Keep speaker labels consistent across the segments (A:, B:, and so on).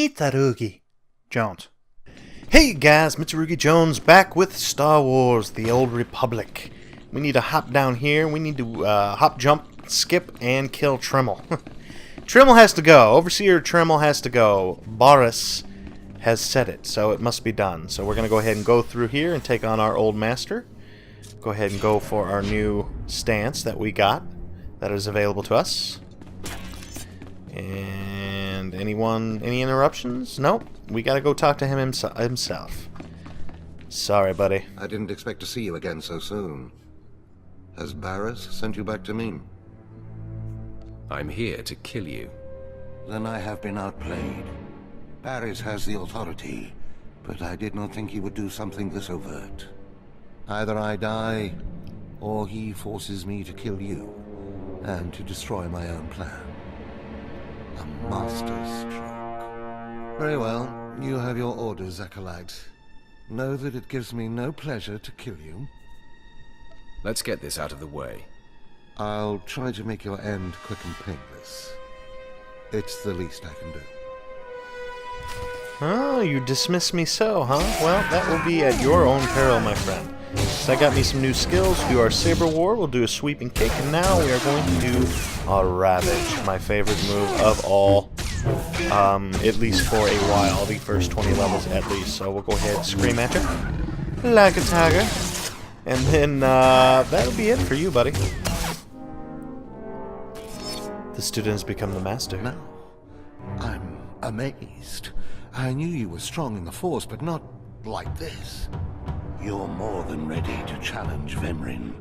A: Mitsurugi Jones. Hey guys, Mitsurugi Jones back with Star Wars, The Old Republic. We need to hop down here. We need to hop, jump, skip, and kill Tremmel. Tremmel has to go. Overseer Tremmel has to go. Boris has said it, so it must be done. So we're going to go ahead and go through here and take on our old master. Go ahead and go for our new stance that we got that is available to us. And any interruptions? Nope. We gotta go talk to him himself. Sorry, buddy.
B: I didn't expect to see you again so soon. Has Barris sent you back to me?
C: I'm here to kill you.
B: Then I have been outplayed. Barris has the authority, but I did not think he would do something this overt. Either I die, or he forces me to kill you, and to destroy my own plan. A masterstroke. Very well, you have your orders, Acolyte. Know that it gives me no pleasure to kill you.
C: Let's get this out of the way.
B: I'll try to make your end quick and painless. It's the least I can do.
A: Oh, you dismiss me so, huh? Well, that will be at your own peril, my friend. So I got me some new skills. Do our Saber War, we'll do a sweeping kick, and now we are going to do a Ravage, my favorite move of all, at least for a while, the first 20 levels at least. So we'll go ahead and scream at you like a tiger, and then that'll be it for you, buddy. The student has become the master.
B: No, I'm amazed. I knew you were strong in the Force, but not like this. You're more than ready to challenge Vemrin.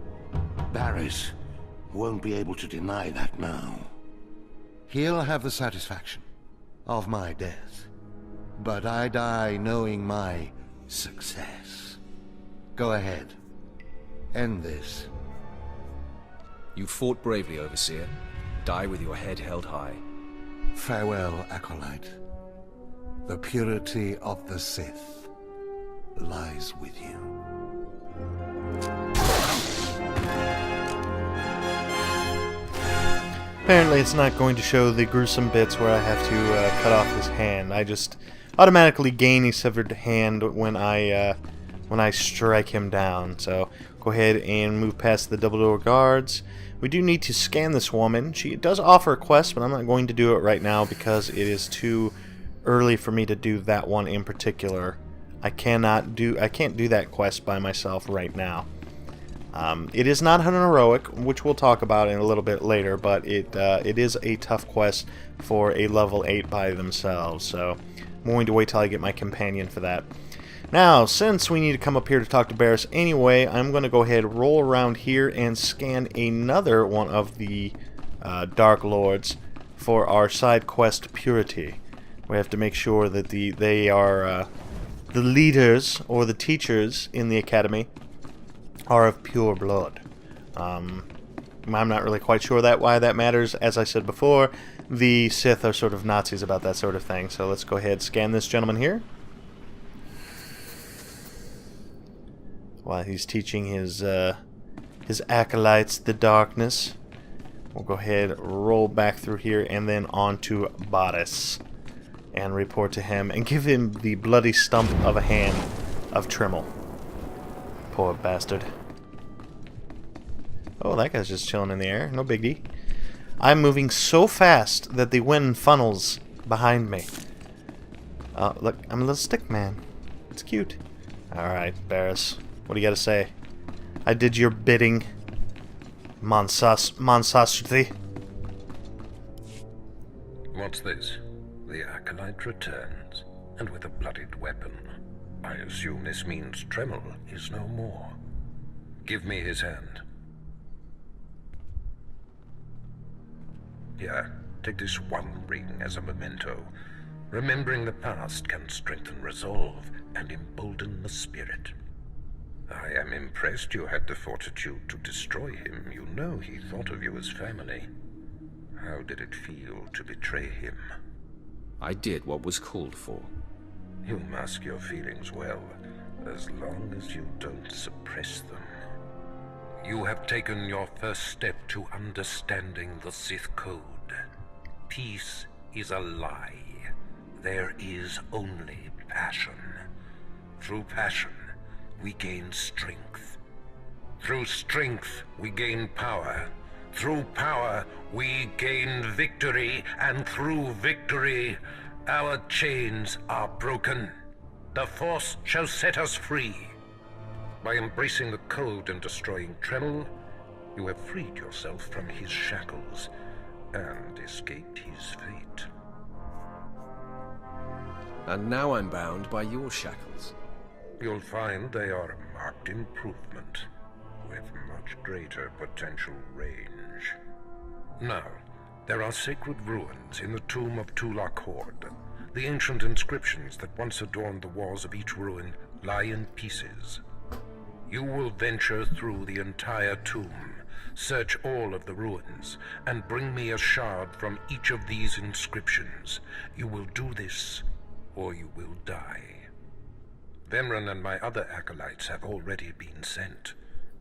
B: Barris won't be able to deny that now. He'll have the satisfaction of my death, but I die knowing my success. Go ahead. End this.
C: You fought bravely, Overseer. Die with your head held high.
B: Farewell, Acolyte. The purity of the Sith lies with you.
A: Apparently it's not going to show the gruesome bits where I have to cut off his hand. I just automatically gain a severed hand when I strike him down. So go ahead and move past the double door guards. We do need to scan this woman. She does offer a quest, but I'm not going to do it right now because it is too early for me to do that one in particular. I can't do that quest by myself right now. It is not an heroic, which we'll talk about in a little bit later, but it is a tough quest for a level 8 by themselves, so I'm going to wait till I get my companion for that. Now, since we need to come up here to talk to Barris anyway, I'm going to go ahead, roll around here, and scan another one of the Dark Lords for our side quest Purity. We have to make sure that they are the leaders or the teachers in the academy are of pure blood. I'm not really quite sure why that matters. As I said before, the Sith are sort of Nazis about that sort of thing. So let's go ahead and scan this gentleman here. While he's teaching his acolytes the darkness, we'll go ahead, roll back through here, and then on to Boris. And report to him and give him the bloody stump of a hand of Tremmel. Poor bastard. Oh, that guy's just chilling in the air. No biggie. I'm moving so fast that the wind funnels behind me. Look, I'm a little stick man. It's cute. Alright, Barris. What do you gotta say? I did your bidding. Monstrosity.
D: What's this? The Acolyte returns, and with a bloodied weapon. I assume this means Tremmel is no more. Give me his hand. Here, take this one ring as a memento. Remembering the past can strengthen resolve and embolden the spirit. I am impressed you had the fortitude to destroy him. You know he thought of you as family. How did it feel to betray him?
C: I did what was called for.
D: You mask your feelings well, as long as you don't suppress them. You have taken your first step to understanding the Sith code. Peace is a lie. there is only passion. Through passion, we gain strength. Through strength, we gain power. Through power, we gain victory, and through victory, our chains are broken. The Force shall set us free. By embracing the code and destroying Tremmel, you have freed yourself from his shackles and escaped his fate.
C: And now I'm bound by your shackles.
D: You'll find they are a marked improvement, with much greater potential range. Now, there are sacred ruins in the tomb of Tulak Horde. The ancient inscriptions that once adorned the walls of each ruin lie in pieces. You will venture through the entire tomb, search all of the ruins, and bring me a shard from each of these inscriptions. You will do this, or you will die. Vemrin and my other acolytes have already been sent.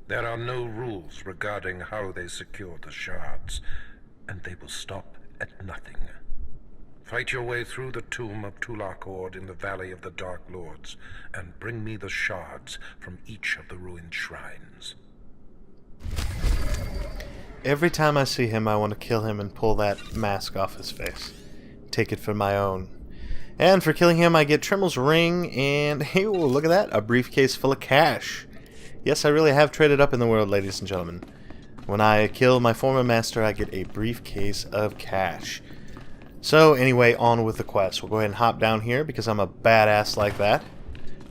D: There are no rules regarding how they secure the shards, and they will stop at nothing. Fight your way through the tomb of Tulak Horde in the Valley of the Dark Lords, and bring me the shards from each of the ruined shrines.
A: Every time I see him, I want to kill him and pull that mask off his face. Take it for my own. And for killing him, I get Tremmel's ring, and hey, look at that, a briefcase full of cash. Yes, I really have traded up in the world, ladies and gentlemen. When I kill my former master, I get a briefcase of cash. So anyway, on with the quest. We'll go ahead and hop down here because I'm a badass like that.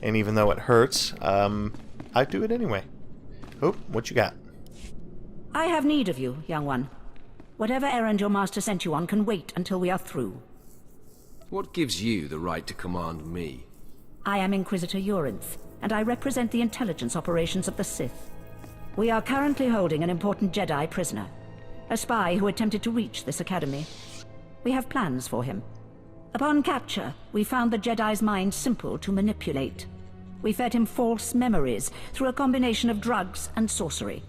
A: And even though it hurts, I do it anyway. Oh, what you got?
E: I have need of you, young one. Whatever errand your master sent you on can wait until we are through.
C: What gives you the right to command me?
E: I am Inquisitor Urinth, and I represent the intelligence operations of the Sith. We are currently holding an important Jedi prisoner, a spy who attempted to reach this academy. We have plans for him. Upon capture, we found the Jedi's mind simple to manipulate. We fed him false memories through a combination of drugs and sorcery.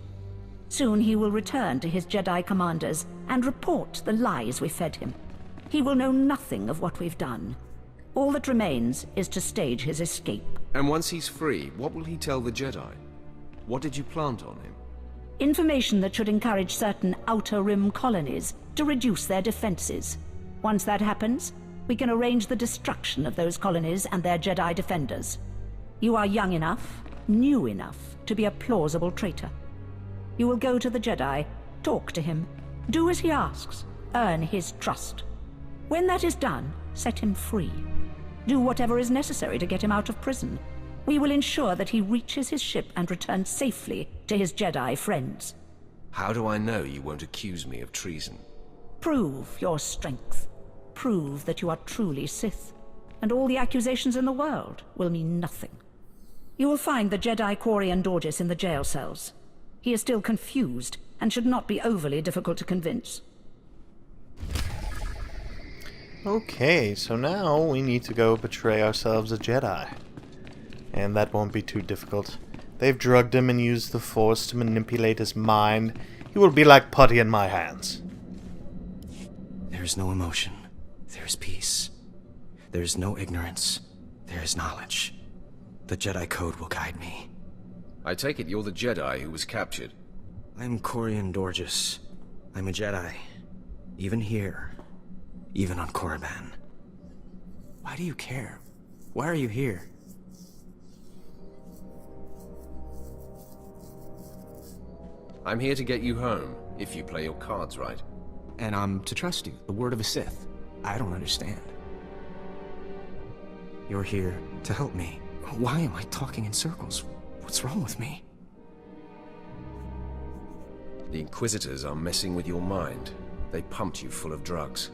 E: Soon he will return to his Jedi commanders and report the lies we fed him. He will know nothing of what we've done. All that remains is to stage his escape.
C: And once he's free, what will he tell the Jedi? What did you plant on him?
E: Information that should encourage certain Outer Rim colonies to reduce their defenses. Once that happens, we can arrange the destruction of those colonies and their Jedi defenders. You are young enough, new enough, to be a plausible traitor. You will go to the Jedi, talk to him, do as he asks, earn his trust. When that is done, set him free. Do whatever is necessary to get him out of prison. We will ensure that he reaches his ship and returns safely to his Jedi friends.
C: How do I know you won't accuse me of treason?
E: Prove your strength. Prove that you are truly Sith, and all the accusations in the world will mean nothing. You will find the Jedi Quarian Dorgis in the jail cells. He is still confused, and should not be overly difficult to convince.
A: Okay, so now we need to go betray ourselves a Jedi. And that won't be too difficult. They've drugged him and used the Force to manipulate his mind. He will be like putty in my hands.
F: There is no emotion. There is peace. There is no ignorance. There is knowledge. The Jedi Code will guide me.
C: I take it you're the Jedi who was captured.
F: I'm Quarian Dorgis. I'm a Jedi. Even here. Even on Korriban. Why do you care? Why are you here?
C: I'm here to get you home, if you play your cards right.
F: And I'm to trust you, the word of a Sith. I don't understand. You're here to help me. Why am I talking in circles? What's wrong with me?
C: The Inquisitors are messing with your mind. They pumped you full of drugs.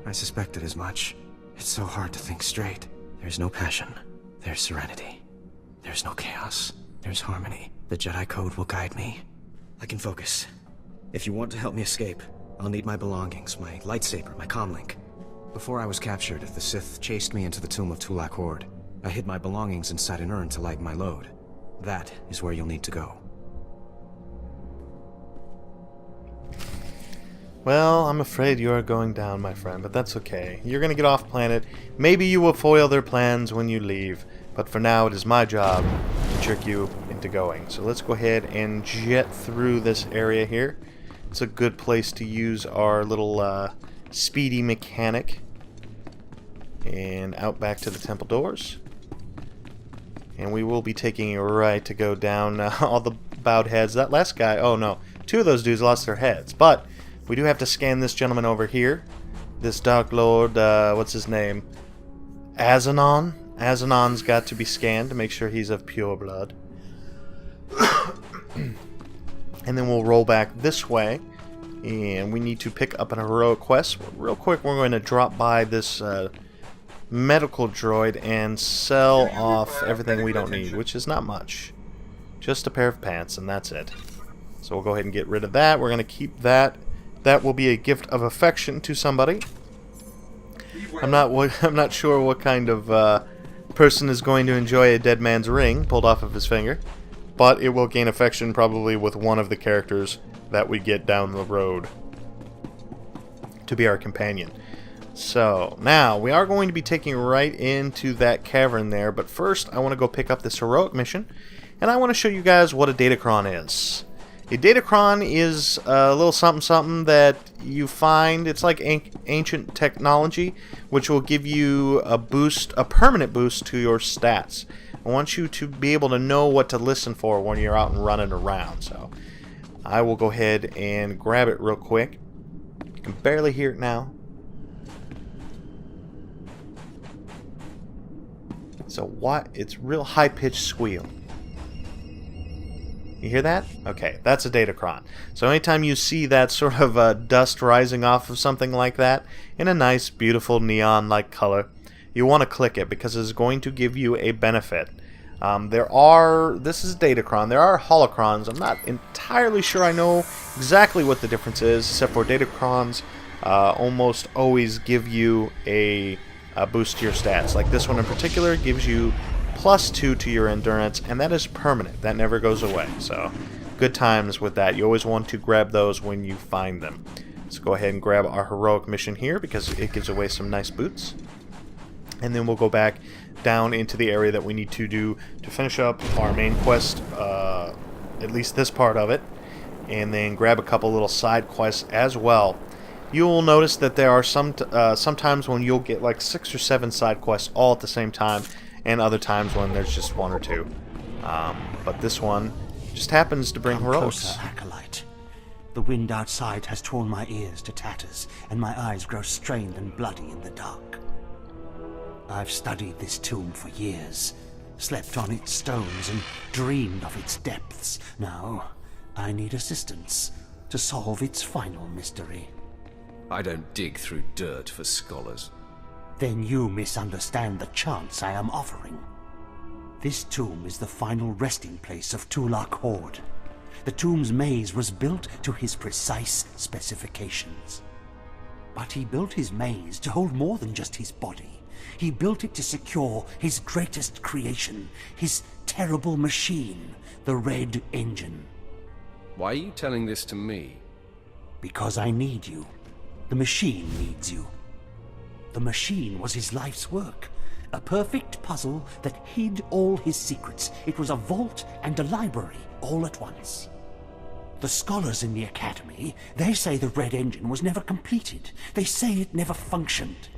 F: I suspected as much. It's so hard to think straight. There's no passion. There's serenity. There's no chaos. There's harmony. The Jedi Code will guide me. I can focus. If you want to help me escape, I'll need my belongings, my lightsaber, my comlink. Before I was captured, the Sith chased me into the tomb of Tulak Horde. I hid my belongings inside an urn to lighten my load. That is where you'll need to go.
A: Well, I'm afraid you are going down, my friend, but that's okay. You're gonna get off planet. Maybe you will foil their plans when you leave, but for now it is my job to trick you into going. So let's go ahead and jet through this area here. It's a good place to use our little speedy mechanic. And out back to the temple doors. And we will be taking a right to go down all the bowed heads. That last guy, oh no, 2 of those dudes lost their heads, but we do have to scan this gentleman over here. This Dark Lord, what's his name? Azanon. Azanon's got to be scanned to make sure he's of pure blood. And then we'll roll back this way. And we need to pick up an heroic quest. Real quick, we're going to drop by this medical droid and sell off everything we don't need, which is not much. Just a pair of pants, and that's it. So we'll go ahead and get rid of that. We're going to keep that. That will be a gift of affection to somebody. I'm not sure what kind of person is going to enjoy a dead man's ring pulled off of his finger, but it will gain affection probably with one of the characters that we get down the road to be our companion. So now we are going to be taking right into that cavern there, but first I want to go pick up this heroic mission, and I want to show you guys what a datachron is. A datachron is a little something that you find. It's like ancient technology, which will give you a boost, a permanent boost to your stats. I want you to be able to know what to listen for when you're out and running around. So I will go ahead and grab it real quick. You can barely hear it now. So what? It's real high-pitched squeal. You hear that? Okay, that's a datachron. So anytime you see that sort of dust rising off of something like that in a nice, beautiful neon-like color, you want to click it because it's going to give you a benefit. This is a datachron. There are holocrons. I'm not entirely sure I know exactly what the difference is, except for datacrons almost always give you a boost to your stats. Like this one in particular gives you +2 to your endurance, and that is permanent. That never goes away. So good times with that. You always want to grab those when you find them. Let's go ahead and grab our heroic mission here because it gives away some nice boots. And then we'll go back down into the area that we need to do to finish up our main quest, at least this part of it, and then grab a couple little side quests as well. You'll notice that there are sometimes when you'll get like 6 or 7 side quests all at the same time, and other times when there's just 1 or 2. But this one just happens to bring heroics.
G: Closer, acolyte. The wind outside has torn my ears to tatters, and my eyes grow strained and bloody in the dark. I've studied this tomb for years, slept on its stones, and dreamed of its depths. Now, I need assistance to solve its final mystery.
C: I don't dig through dirt for scholars.
G: Then you misunderstand the chance I am offering. This tomb is the final resting place of Tulak Horde. The tomb's maze was built to his precise specifications. But he built his maze to hold more than just his body. He built it to secure his greatest creation, his terrible machine, the Red Engine.
C: Why are you telling this to me?
G: Because I need you. The machine needs you. The machine was his life's work. A perfect puzzle that hid all his secrets. It was a vault and a library all at once. The scholars in the Academy, they say the Red Engine was never completed. They say it never functioned.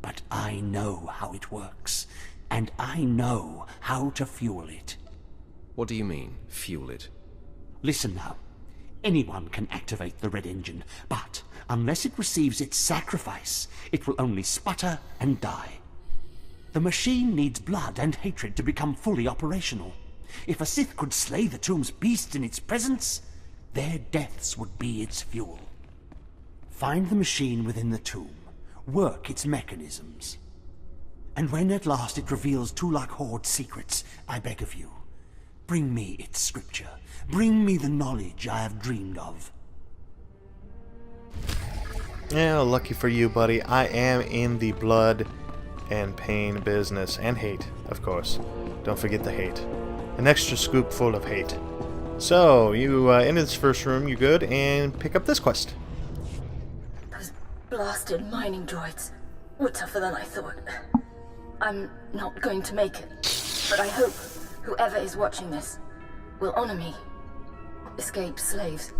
G: But I know how it works, and I know how to fuel it.
C: What do you mean, fuel it?
G: Listen now. Anyone can activate the Red Engine, but unless it receives its sacrifice, it will only sputter and die. The machine needs blood and hatred to become fully operational. If a Sith could slay the tomb's beast in its presence, their deaths would be its fuel. Find the machine within the tomb. Work its mechanisms. And when at last it reveals Tulak Horde's secrets, I beg of you, bring me its scripture. Bring me the knowledge I have dreamed of.
A: Yeah, lucky for you, buddy. I am in the blood and pain business. And hate, of course. Don't forget the hate. An extra scoop full of hate. So, you enter this first room, you good, and pick up this quest.
H: blasted mining droids were tougher than I thought. I'm not going to make it, but I hope whoever is watching this will honor me. Escaped slaves,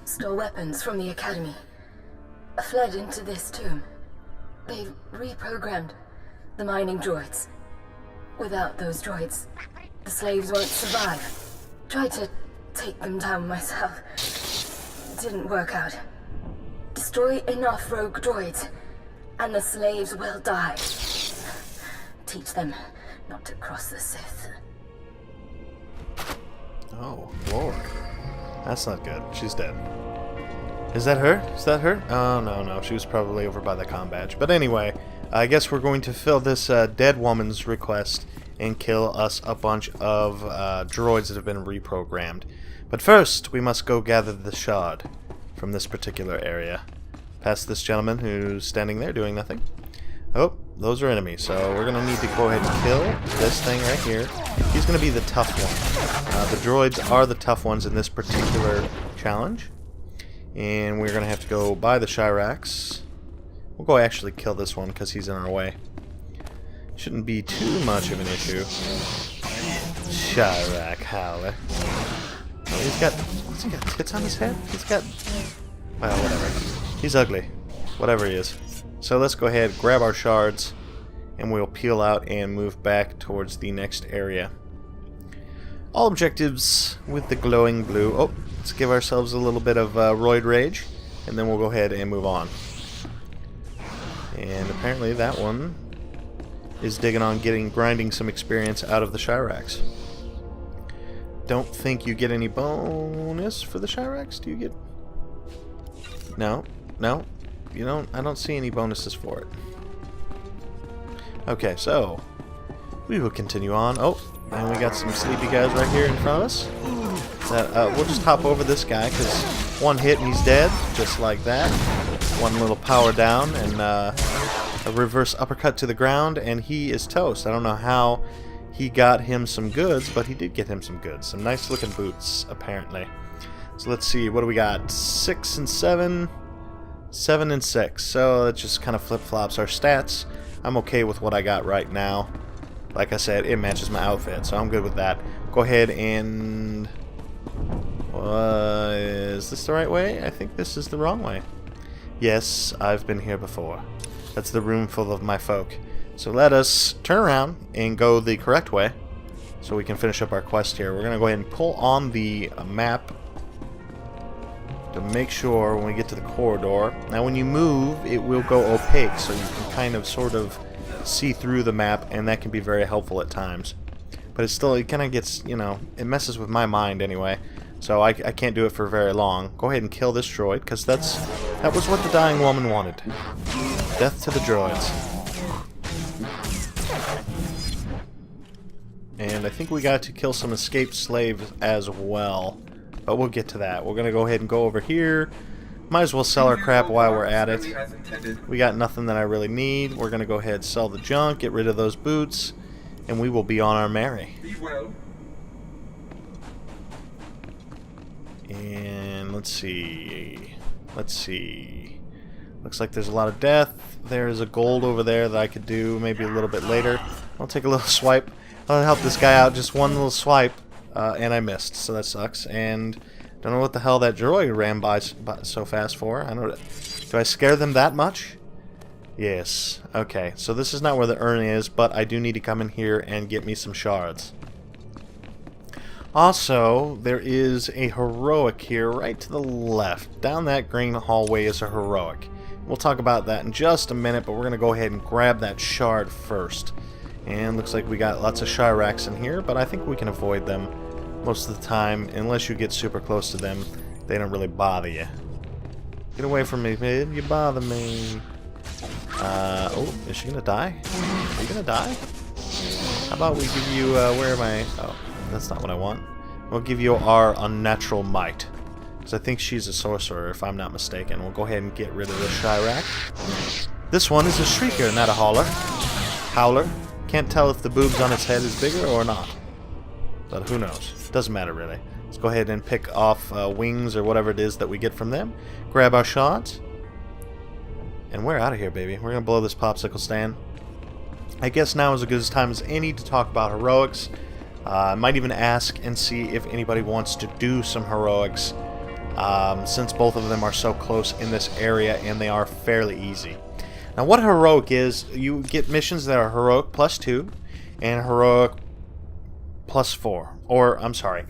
H: stole weapons from the Academy, fled into this tomb. They've reprogrammed the mining droids. Without those droids, the slaves won't survive. Tried to take them down myself. Didn't work out. Destroy enough rogue droids, and the slaves will die. Teach them not to cross the Sith.
A: Oh, Lord. That's not good. She's dead. Is that her? Is that her? Oh, no. She was probably over by the comm badge. But anyway, I guess we're going to fill this dead woman's request and kill us a bunch of droids that have been reprogrammed. But first, we must go gather the shard from this particular area. Past this gentleman who's standing there doing nothing. Oh, those are enemies, so we're going to need to go ahead and kill this thing right here. He's going to be the tough one. The droids are the tough ones in this particular challenge. And we're going to have to go by the Shyrax. We'll go actually kill this one because he's in our way. Shouldn't be too much of an issue. Shyrax Howler. Oh, he's got... What's he got? Tits on his head? He's got... Well, whatever. He's ugly. Whatever he is. So let's go ahead, grab our shards, and we'll peel out and move back towards the next area. All objectives with the glowing blue. Oh, let's give ourselves a little bit of roid rage, and then we'll go ahead and move on. And apparently that one is digging on grinding some experience out of the Shyrax. Don't think you get any bonus for the Shyrax. Do you get... No. You don't. I don't see any bonuses for it. Okay, so we will continue on. Oh, and we got some sleepy guys right here in front of us. We'll just hop over this guy because one hit and he's dead, just like that. One little power down and a reverse uppercut to the ground, and he is toast. I don't know how he got him some goods, but he did get him some goods. Some nice looking boots, apparently. So let's see, what do we got? 6 and 7. 7 and 6, so it just kind of flip-flops our stats. I'm okay with what I got right now. Like I said, it matches my outfit, so I'm good with that. Go ahead and... is this the right way? I think this is the wrong way. Yes, I've been here before. That's the room full of my folk. So let us turn around and go the correct way so we can finish up our quest here. We're going to go ahead and pull on the map to make sure when we get to the corridor. Now when you move, it will go opaque, so you can kind of sort of see through the map, and that can be very helpful at times. But it's still, it kind of gets, you know, it messes with my mind anyway, so I can't do it for very long. Go ahead and kill this droid, because that was what the dying woman wanted. Death to the droids. And I think we got to kill some escaped slaves as well. But we'll get to that. We're going to go ahead and go over here. Might as well sell our crap while we're at it. We got nothing that I really need. We're going to go ahead and sell the junk, get rid of those boots, and we will be on our merry. And let's see. Looks like there's a lot of death. There's a gold over there that I could do maybe a little bit later. I'll take a little swipe. I'll help this guy out. Just one little swipe. And I missed, so that sucks. And don't know what the hell that droid ran by so fast for. I don't. Do I scare them that much? Yes. Okay, so this is not where the urn is, but I do need to come in here and get me some shards. Also, there is a heroic here right to the left. Down that green hallway is a heroic. We'll talk about that in just a minute, but we're going to go ahead and grab that shard first. And looks like we got lots of Shyrax in here, but I think we can avoid them most of the time. Unless you get super close to them, they don't really bother you. Get away from me, kid. You bother me. Oh, is she gonna die? Are you gonna die? How about we give you, where am I? Oh, that's not what I want. We'll give you our unnatural might. Because I think she's a sorcerer, if I'm not mistaken. We'll go ahead and get rid of the Shyrax. This one is a shrieker, not a howler. Howler. Can't tell if the boobs on its head is bigger or not. But who knows? Doesn't matter really. Let's go ahead and pick off wings or whatever it is that we get from them. Grab our shots. And we're out of here, baby. We're gonna blow this popsicle stand. I guess now is as good a time as any to talk about heroics. I might even ask and see if anybody wants to do some heroics, since both of them are so close in this area and they are fairly easy. Now, what heroic is, you get missions that are heroic +2 and heroic +4. Or, I'm sorry,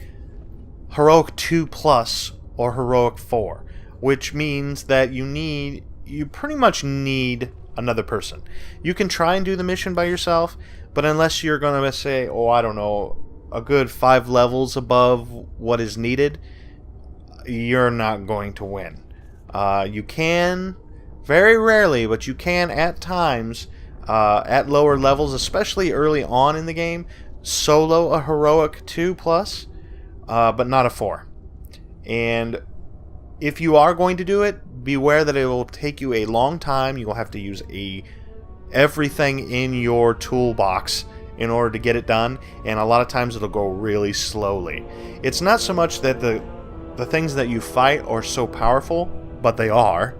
A: heroic 2+ or heroic 4, which means that you pretty much need another person. You can try and do the mission by yourself, but unless you're going to say, oh, I don't know, a good 5 levels above what is needed, you're not going to win. You can, very rarely, but you can at times, at lower levels, especially early on in the game, solo a heroic 2+, but not a 4. And if you are going to do it, beware that it will take you a long time. You will have to use everything in your toolbox in order to get it done, and a lot of times it'll go really slowly. It's not so much that the things that you fight are so powerful, but they are.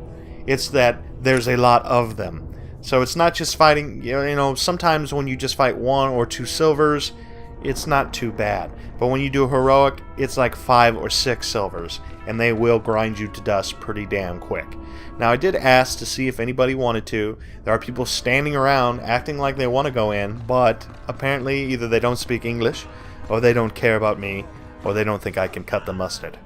A: It's that there's a lot of them. So it's not just fighting, you know, sometimes when you just fight 1 or 2 silvers, it's not too bad. But when you do heroic, it's like 5 or 6 silvers, and they will grind you to dust pretty damn quick. Now, I did ask to see if anybody wanted to. There are people standing around acting like they want to go in, but apparently either they don't speak English, or they don't care about me, or they don't think I can cut the mustard.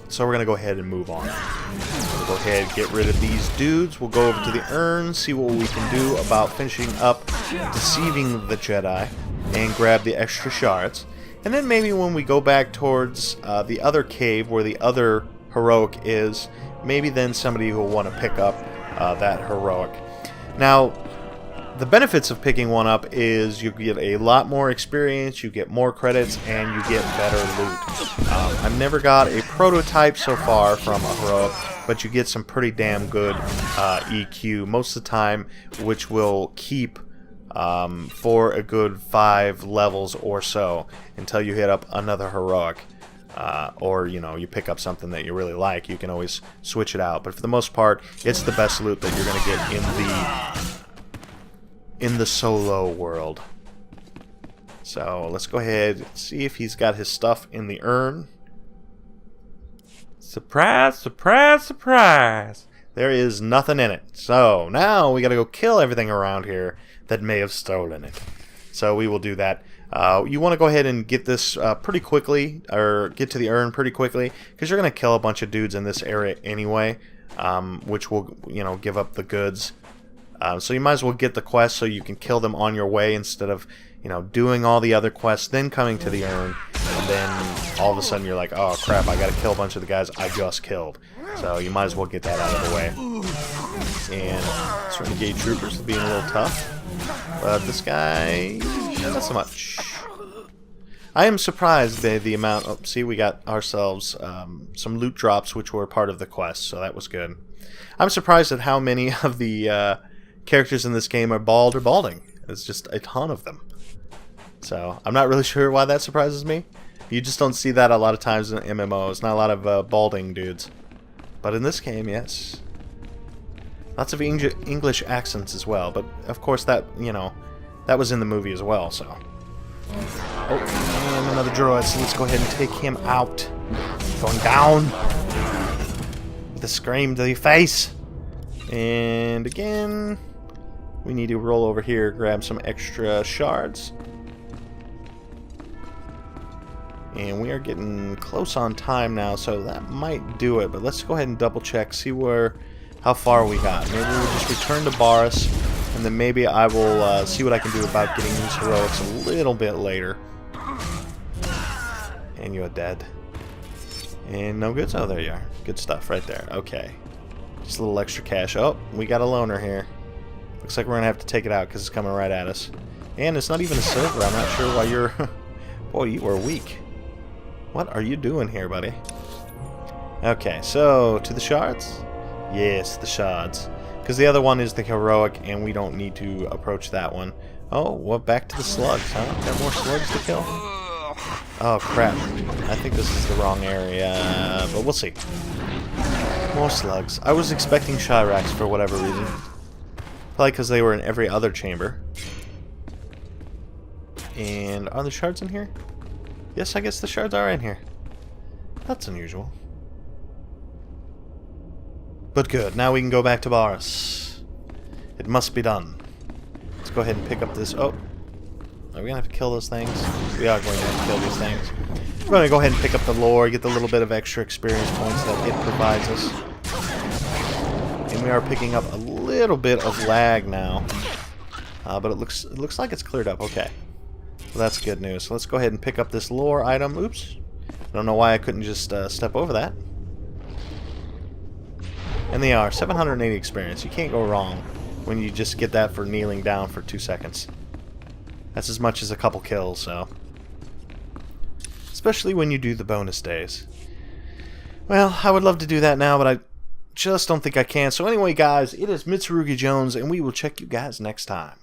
A: So we're going to go ahead and move on. We'll go ahead and get rid of these dudes. We'll go over to the urn, see what we can do about finishing up Deceiving the Jedi, and grab the extra shards. And then maybe when we go back towards the other cave where the other heroic is, maybe then somebody will want to pick up that heroic. Now, the benefits of picking one up is you get a lot more experience, you get more credits, and you get better loot. I've never got a prototype so far from a heroic, but you get some pretty damn good EQ most of the time, which will keep for a good 5 levels or so until you hit up another heroic. Or, you know, you pick up something that you really like, you can always switch it out. But for the most part, it's the best loot that you're going to get in the solo world. So let's go ahead and see if he's got his stuff in the urn. Surprise, surprise, surprise! There is nothing in it. So now we got to go kill everything around here that may have stolen it. So we will do that. You want to go ahead and get this pretty quickly, or get to the urn pretty quickly, because you're going to kill a bunch of dudes in this area anyway, which will, you know, give up the goods. So you might as well get the quest so you can kill them on your way instead of, you know, doing all the other quests, then coming to the urn, and then all of a sudden you're like, oh crap, I got to kill a bunch of the guys I just killed. So you might as well get that out of the way. And this renegade troopers being a little tough. But this guy, not so much. I am surprised by the amount of... See, we got ourselves some loot drops, which were part of the quest, so that was good. I'm surprised at how many of the characters in this game are bald or balding. It's just a ton of them. So, I'm not really sure why that surprises me. You just don't see that a lot of times in MMOs. Not a lot of balding dudes. But in this game, yes. Lots of English accents as well, but of course that, you know, that was in the movie as well, so. Oh, and another droid, so let's go ahead and take him out. Going down. With a scream to the face. And again, we need to roll over here, grab some extra shards. And we are getting close on time now, so that might do it, but let's go ahead and double check, see how far we got. Maybe we'll just return to Boris, and then maybe I will see what I can do about getting these heroics a little bit later. And you're dead. And no goods? Oh, there you are. Good stuff right there. Okay. Just a little extra cash. Oh, we got a loner here. Looks like we're going to have to take it out because it's coming right at us. And it's not even a silver. I'm not sure why you're... Boy, you are weak. What are you doing here, buddy? Okay, so to the shards? Yes, the shards. Because the other one is the heroic, and we don't need to approach that one. Oh, well, back to the slugs, huh? Got more slugs to kill? Oh, crap. I think this is the wrong area, but we'll see. More slugs. I was expecting Shyracks for whatever reason. Probably because they were in every other chamber. And are the shards in here? Yes, I guess the shards are in here. That's unusual. But good. Now we can go back to Baris. It must be done. Let's go ahead and pick up this... Oh. Are we going to have to kill those things? We are going to have to kill these things. We're going to go ahead and pick up the lore, get the little bit of extra experience points that it provides us. And we are picking up a little bit of lag now. But it looks like it's cleared up. Okay. Well, that's good news. So let's go ahead and pick up this lore item. Oops. I don't know why I couldn't just step over that. And they are 780 experience. You can't go wrong when you just get that for kneeling down for 2 seconds. That's as much as a couple kills, so... Especially when you do the bonus days. Well, I would love to do that now, but I just don't think I can. So anyway, guys, it is Mitsurugi Jones, and we will check you guys next time.